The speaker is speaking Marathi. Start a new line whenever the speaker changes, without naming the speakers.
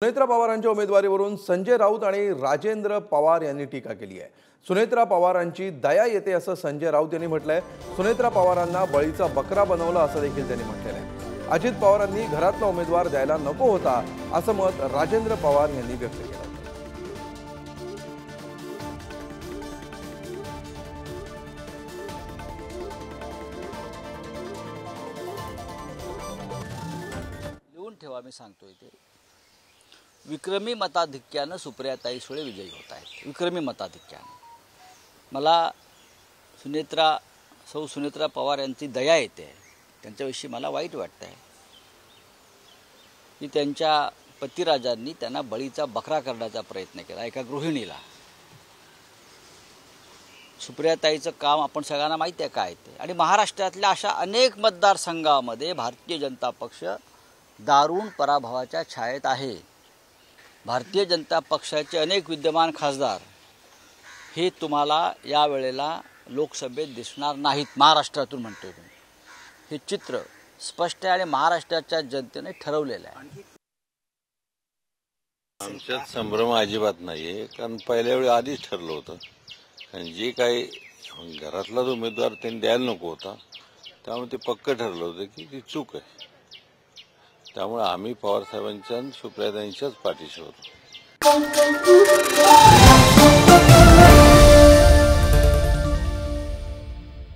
सुनेत्रा पवारांच्या उमेदवारीवरून संजय राऊत आणि राजेंद्र पवार यांनी टीका केली आहे। सुनेत्रा पवारांची दया येते असं संजय राऊत यांनी म्हटलंय। सुनेत्रा पवारांना बळीचा बकरा बनवलं असं देखील त्यांनी म्हटलेलं आहे। अजित पवारांनी घरातला उमेदवार द्यायला नको होता असं मत राजेंद्र पवार यांनी व्यक्त केलं।
लिहून ठेवा, मी सांगतोय ते विक्रमी मताधिक्यानं सुप्रियाताई सुळे विजयी होत आहेत। विक्रमी मताधिक्यानं मला सुनेत्रा पवार यांची दया येते। त्यांच्याविषयी मला वाईट वाटतं आहे की त्यांच्या पतिराजांनी त्यांना बळीचा बकरा करण्याचा प्रयत्न केला एका गृहिणीला। सुप्रियाताईचं काम आपण सगळ्यांना माहिती आहे काय ते। आणि महाराष्ट्रातल्या अशा अनेक मतदारसंघामध्ये भारतीय जनता पक्ष दारुण पराभवाच्या छायेत आहे। भारतीय जनता पक्षाचे अनेक विद्यमान खासदार हे तुम्हाला या वेळेला लोकसभेत दिसणार नाहीत। महाराष्ट्रातून म्हणतोय मी, हे चित्र स्पष्ट आहे आणि महाराष्ट्राच्या जनतेने ठरवलेलं आहे।
आमच्यात संभ्रम अजिबात नाहीये, कारण पहिल्या वेळी आधीच ठरलं होतं आणि जे काही घरातलाच उमेदवार त्यांनी द्यायला नको होता त्यामुळे ते पक्क ठरलं होतं की ती चूक आहे। त्यामुळे आम्ही पवार साहेबांच्या आणि सुप्रियाताईंच्याच पाठीशी होतो।